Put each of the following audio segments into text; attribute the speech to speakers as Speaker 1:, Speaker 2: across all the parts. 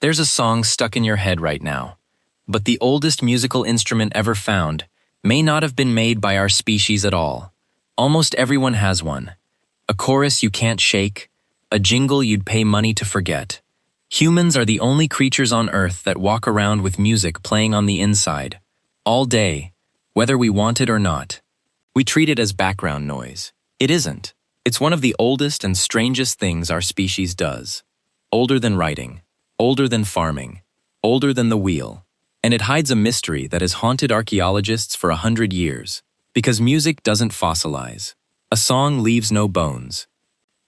Speaker 1: There's a song stuck in your head right now. But the oldest musical instrument ever found may not have been made by our species at all. Almost everyone has one. A chorus you can't shake, a jingle you'd pay money to forget. Humans are the only creatures on Earth that walk around with music playing on the inside, all day, whether we want it or not. We treat it as background noise. It isn't. It's one of the oldest and strangest things our species does. Older than writing, older than farming, older than the wheel. And it hides a mystery that has haunted archaeologists for 100 years. Because music doesn't fossilize. A song leaves no bones.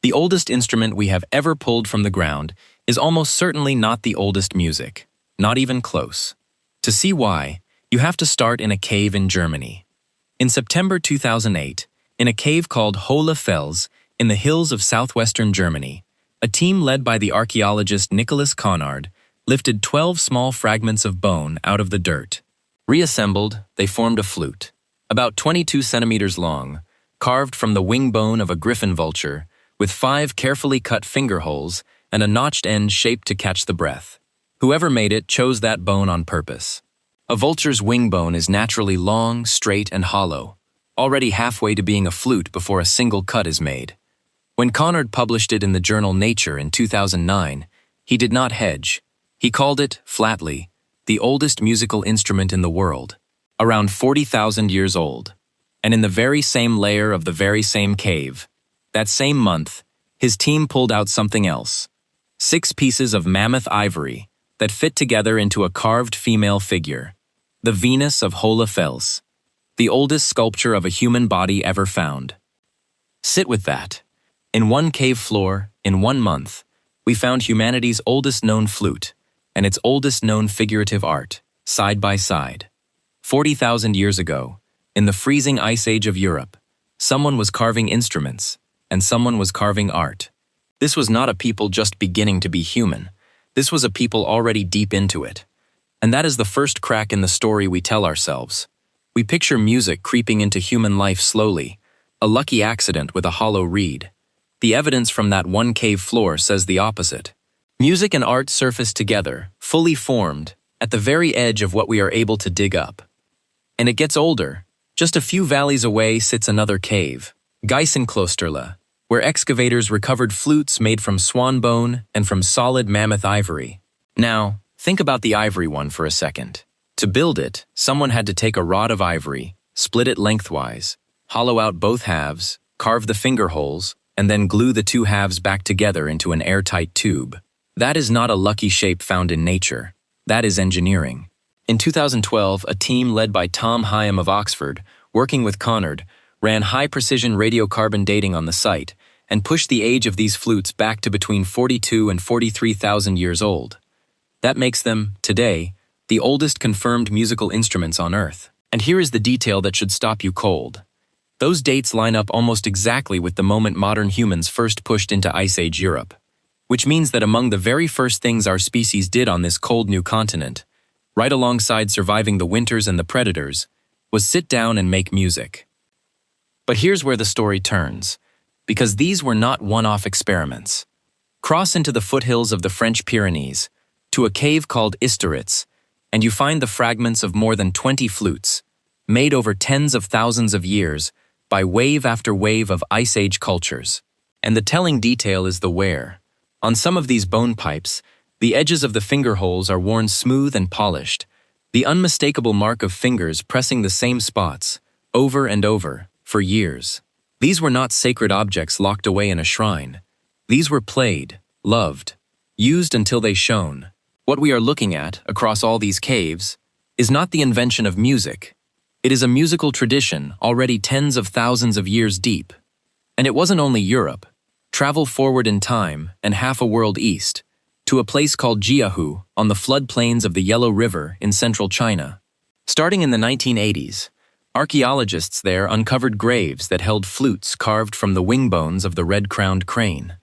Speaker 1: The oldest instrument we have ever pulled from the ground is almost certainly not the oldest music. Not even close. To see why, you have to start in a cave in Germany. In September 2008, in a cave called Hohle Fels in the hills of southwestern Germany, a team led by the archaeologist Nicholas Conard lifted 12 small fragments of bone out of the dirt. Reassembled, they formed a flute, about 22 centimeters long, carved from the wing bone of a griffon vulture, with 5 carefully cut finger holes and a notched end shaped to catch the breath. Whoever made it chose that bone on purpose. A vulture's wing bone is naturally long, straight, and hollow, already halfway to being a flute before a single cut is made. When Conard published it in the journal Nature in 2009, he did not hedge. He called it, flatly, the oldest musical instrument in the world, around 40,000 years old. And in the very same layer of the very same cave, that same month, his team pulled out something else. 6 pieces of mammoth ivory that fit together into a carved female figure, the Venus of Hohle Fels, the oldest sculpture of a human body ever found. Sit with that. In one cave floor, in 1 month, we found humanity's oldest known flute and its oldest known figurative art, side by side. 40,000 years ago, in the freezing ice age of Europe, someone was carving instruments, and someone was carving art. This was not a people just beginning to be human. This was a people already deep into it. And that is the first crack in the story we tell ourselves. We picture music creeping into human life slowly, a lucky accident with a hollow reed. The evidence from that one cave floor says the opposite. Music and art surface together, fully formed, at the very edge of what we are able to dig up. And it gets older. Just a few valleys away sits another cave, Geisenklosterle, where excavators recovered flutes made from swan bone and from solid mammoth ivory. Now, think about the ivory one for a second. To build it, someone had to take a rod of ivory, split it lengthwise, hollow out both halves, carve the finger holes, and then glue the 2 halves back together into an airtight tube. That is not a lucky shape found in nature. That is engineering. In 2012, a team led by Tom Higham of Oxford, working with Conard, ran high-precision radiocarbon dating on the site and pushed the age of these flutes back to between 42 and 43,000 years old. That makes them, today, the oldest confirmed musical instruments on Earth. And here is the detail that should stop you cold. Those dates line up almost exactly with the moment modern humans first pushed into Ice Age Europe, which means that among the very first things our species did on this cold new continent, right alongside surviving the winters and the predators, was sit down and make music. But here's where the story turns, because these were not one-off experiments. Cross into the foothills of the French Pyrenees, to a cave called Isteritz, and you find the fragments of more than 20 flutes, made over tens of thousands of years by wave after wave of Ice Age cultures. And the telling detail is the wear. On some of these bone pipes, the edges of the finger holes are worn smooth and polished, the unmistakable mark of fingers pressing the same spots, over and over, for years. These were not sacred objects locked away in a shrine. These were played, loved, used until they shone. What we are looking at, across all these caves, is not the invention of music. It is a musical tradition already tens of thousands of years deep. And it wasn't only Europe. Travel forward in time and half a world east, to a place called Jiahu on the floodplains of the Yellow River in central China. Starting in the 1980s, archaeologists there uncovered graves that held flutes carved from the wing bones of the red-crowned crane.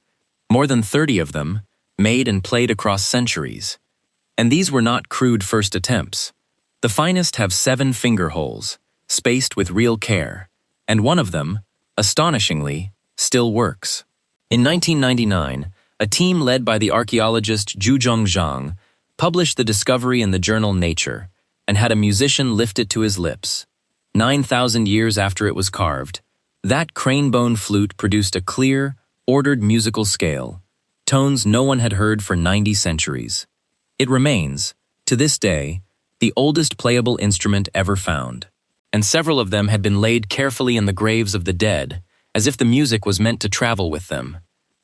Speaker 1: More than 30 of them, made and played across centuries. And these were not crude first attempts. The finest have 7 finger holes, spaced with real care, and one of them, astonishingly, still works. In 1999, a team led by the archaeologist Zhu Zhongzhang published the discovery in the journal Nature, and had a musician lift it to his lips. 9,000 years after it was carved, that crane-bone flute produced a clear, ordered musical scale, tones no one had heard for 90 centuries. It remains, to this day, the oldest playable instrument ever found, and several of them had been laid carefully in the graves of the dead, as if the music was meant to travel with them.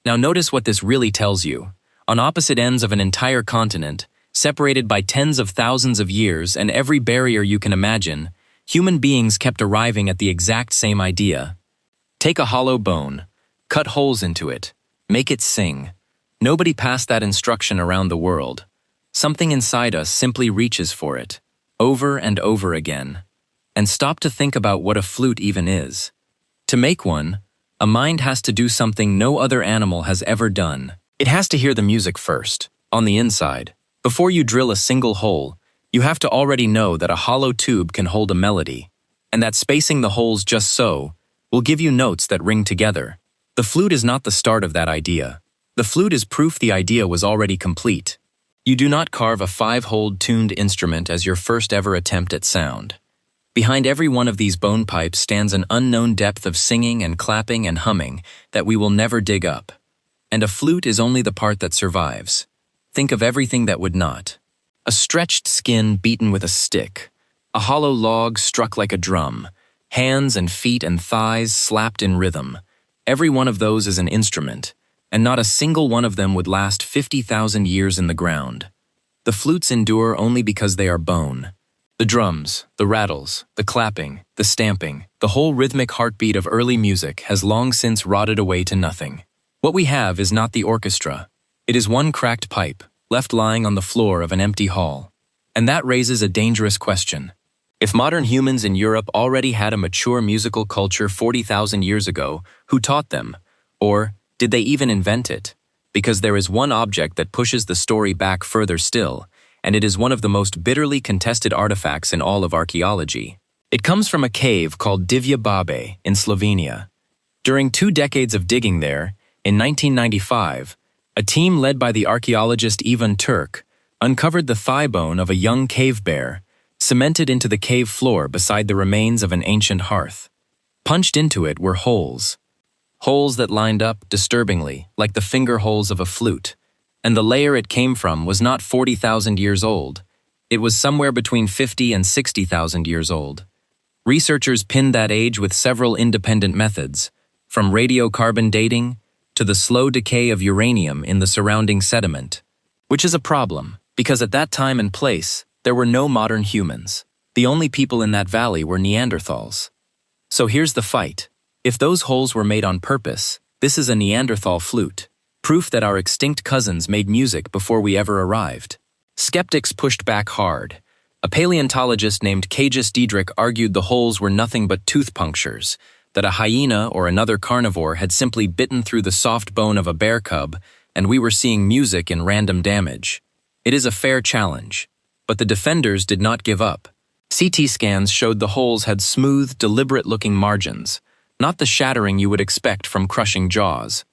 Speaker 1: Now notice what this really tells you. On opposite ends of an entire continent, separated by tens of thousands of years and every barrier you can imagine, human beings kept arriving at the exact same idea. Take a hollow bone, cut holes into it, make it sing. Nobody passed that instruction around the world. Something inside us simply reaches for it, over and over again. And stop to think about what a flute even is. To make one, a mind has to do something no other animal has ever done. It has to hear the music first, on the inside. Before you drill a single hole, you have to already know that a hollow tube can hold a melody, and that spacing the holes just so will give you notes that ring together. The flute is not the start of that idea. The flute is proof the idea was already complete. You do not carve a 5-holed tuned instrument as your first ever attempt at sound. Behind every one of these bone pipes stands an unknown depth of singing and clapping and humming that we will never dig up. And a flute is only the part that survives. Think of everything that would not. A stretched skin beaten with a stick, a hollow log struck like a drum, hands and feet and thighs slapped in rhythm. Every one of those is an instrument, and not a single one of them would last 50,000 years in the ground. The flutes endure only because they are bone. The drums, the rattles, the clapping, the stamping, the whole rhythmic heartbeat of early music has long since rotted away to nothing. What we have is not the orchestra. It is one cracked pipe, left lying on the floor of an empty hall. And that raises a dangerous question. If modern humans in Europe already had a mature musical culture 40,000 years ago, who taught them? Or did they even invent it? Because there is one object that pushes the story back further still, and it is one of the most bitterly contested artifacts in all of archaeology. It comes from a cave called Divje Babe in Slovenia. During 2 decades of digging there, in 1995, a team led by the archaeologist Ivan Turk uncovered the thigh bone of a young cave bear, cemented into the cave floor beside the remains of an ancient hearth. Punched into it were holes. Holes that lined up, disturbingly, like the finger holes of a flute. And the layer it came from was not 40,000 years old. It was somewhere between 50 and 60,000 years old. Researchers pinned that age with several independent methods, from radiocarbon dating to the slow decay of uranium in the surrounding sediment. Which is a problem, because at that time and place, there were no modern humans. The only people in that valley were Neanderthals. So here's the fight. If those holes were made on purpose, this is a Neanderthal flute, proof that our extinct cousins made music before we ever arrived. Skeptics pushed back hard. A paleontologist named Cajus Diedrich argued the holes were nothing but tooth punctures, that a hyena or another carnivore had simply bitten through the soft bone of a bear cub, and we were seeing music in random damage. It is a fair challenge, but the defenders did not give up. CT scans showed the holes had smooth, deliberate-looking margins, not the shattering you would expect from crushing jaws.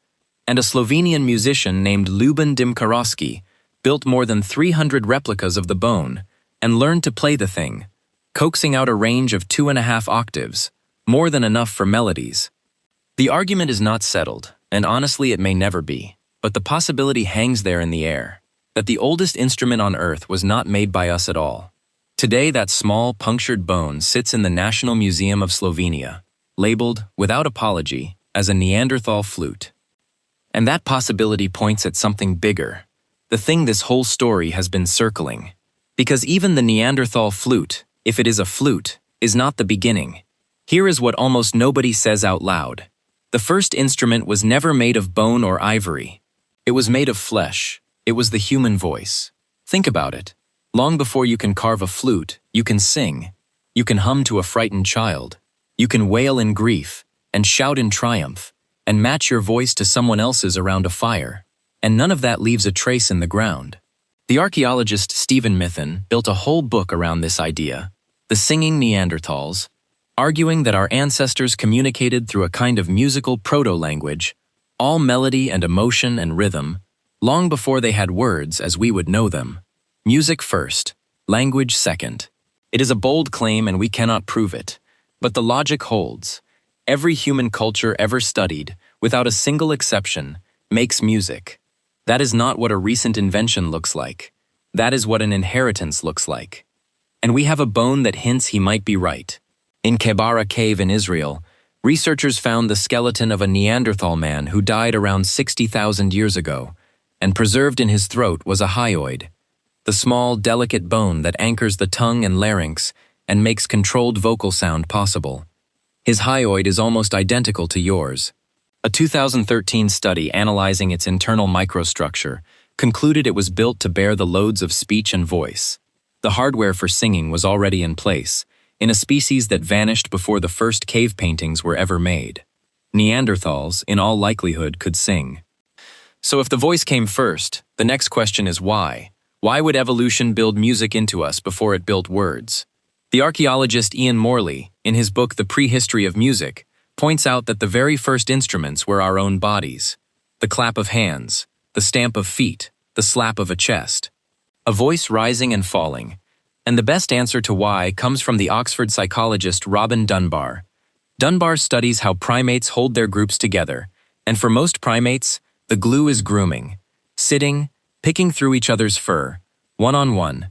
Speaker 1: And a Slovenian musician named Ljuban Dimkarovski built more than 300 replicas of the bone and learned to play the thing, coaxing out a range of 2.5 octaves, more than enough for melodies. The argument is not settled, and honestly it may never be, but the possibility hangs there in the air, that the oldest instrument on Earth was not made by us at all. Today that small, punctured bone sits in the National Museum of Slovenia, labeled, without apology, as a Neanderthal flute. And that possibility points at something bigger, the thing this whole story has been circling. Because even the Neanderthal flute, if it is a flute, is not the beginning. Here is what almost nobody says out loud. The first instrument was never made of bone or ivory. It was made of flesh. It was the human voice. Think about it. Long before you can carve a flute, you can sing. You can hum to a frightened child. You can wail in grief, and shout in triumph, and match your voice to someone else's around a fire. And none of that leaves a trace in the ground. The archaeologist Stephen Mithen built a whole book around this idea, The Singing Neanderthals, arguing that our ancestors communicated through a kind of musical proto-language, all melody and emotion and rhythm, long before they had words as we would know them. Music first, language second. It is a bold claim and we cannot prove it. But the logic holds. Every human culture ever studied, without a single exception, makes music. That is not what a recent invention looks like. That is what an inheritance looks like. And we have a bone that hints he might be right. In Kebara Cave in Israel, researchers found the skeleton of a Neanderthal man who died around 60,000 years ago, and preserved in his throat was a hyoid, the small, delicate bone that anchors the tongue and larynx and makes controlled vocal sound possible. His hyoid is almost identical to yours. A 2013 study analyzing its internal microstructure concluded it was built to bear the loads of speech and voice. The hardware for singing was already in place, in a species that vanished before the first cave paintings were ever made. Neanderthals, in all likelihood, could sing. So if the voice came first, the next question is why? Why would evolution build music into us before it built words? The archaeologist Ian Morley, in his book The Prehistory of Music, points out that the very first instruments were our own bodies. The clap of hands, the stamp of feet, the slap of a chest. A voice rising and falling. And the best answer to why comes from the Oxford psychologist Robin Dunbar. Dunbar studies how primates hold their groups together, and for most primates, the glue is grooming. Sitting, picking through each other's fur, one-on-one.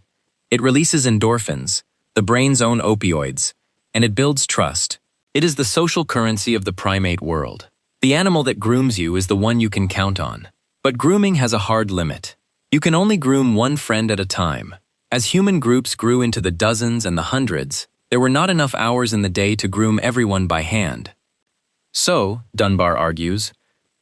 Speaker 1: It releases endorphins, the brain's own opioids, and it builds trust. It is the social currency of the primate world. The animal that grooms you is the one you can count on. But grooming has a hard limit. You can only groom one friend at a time. As human groups grew into the dozens and the hundreds, there were not enough hours in the day to groom everyone by hand. So, Dunbar argues,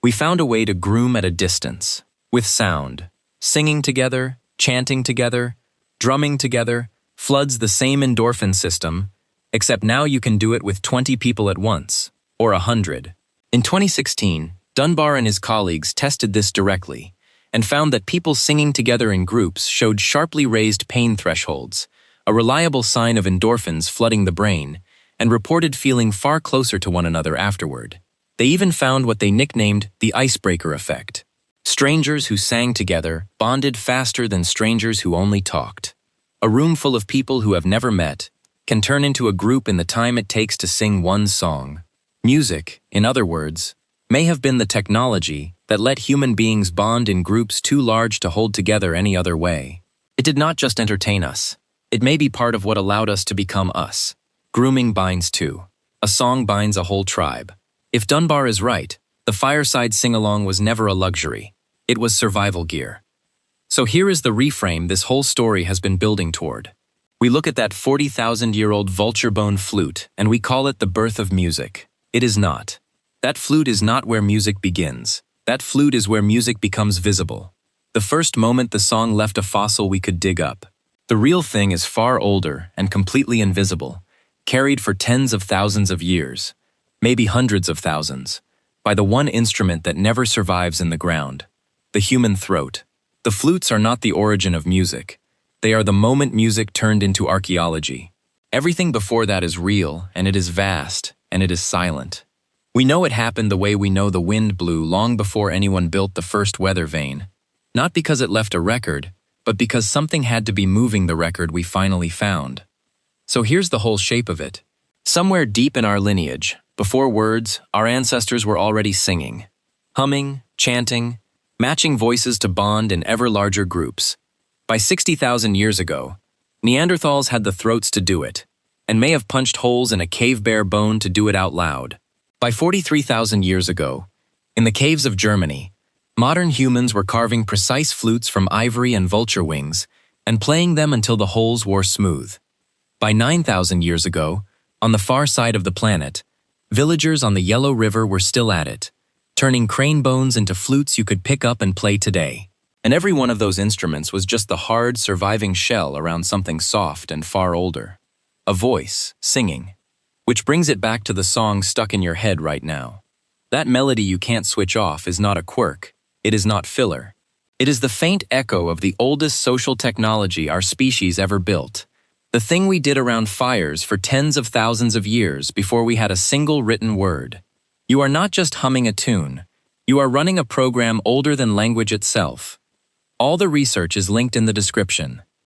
Speaker 1: we found a way to groom at a distance, with sound. Singing together, chanting together, drumming together, floods the same endorphin system, except now you can do it with 20 people at once, or 100. In 2016, Dunbar and his colleagues tested this directly, and found that people singing together in groups showed sharply raised pain thresholds, a reliable sign of endorphins flooding the brain, and reported feeling far closer to one another afterward. They even found what they nicknamed the icebreaker effect. Strangers who sang together bonded faster than strangers who only talked. A room full of people who have never met can turn into a group in the time it takes to sing one song. Music, in other words, may have been the technology that let human beings bond in groups too large to hold together any other way. It did not just entertain us. It may be part of what allowed us to become us. Grooming binds two. A song binds a whole tribe. If Dunbar is right, the fireside sing-along was never a luxury. It was survival gear. So here is the reframe this whole story has been building toward. We look at that 40,000-year-old vulture bone flute, and we call it the birth of music. It is not. That flute is not where music begins. That flute is where music becomes visible. The first moment the song left a fossil we could dig up. The real thing is far older and completely invisible, carried for tens of thousands of years, maybe hundreds of thousands, by the one instrument that never survives in the ground, the human throat. The flutes are not the origin of music. They are the moment music turned into archaeology. Everything before that is real, and it is vast, and it is silent. We know it happened the way we know the wind blew long before anyone built the first weather vane. Not because it left a record, but because something had to be moving the record we finally found. So here's the whole shape of it. Somewhere deep in our lineage, before words, our ancestors were already singing, humming, chanting, matching voices to bond in ever larger groups. By 60,000 years ago, Neanderthals had the throats to do it, and may have punched holes in a cave bear bone to do it out loud. By 43,000 years ago, in the caves of Germany, modern humans were carving precise flutes from ivory and vulture wings and playing them until the holes wore smooth. By 9,000 years ago, on the far side of the planet, villagers on the Yellow River were still at it, turning crane bones into flutes you could pick up and play today. And every one of those instruments was just the hard, surviving shell around something soft and far older. A voice, singing. Which brings it back to the song stuck in your head right now. That melody you can't switch off is not a quirk. It is not filler. It is the faint echo of the oldest social technology our species ever built. The thing we did around fires for tens of thousands of years before we had a single written word. You are not just humming a tune. You are running a program older than language itself. All the research is linked in the description.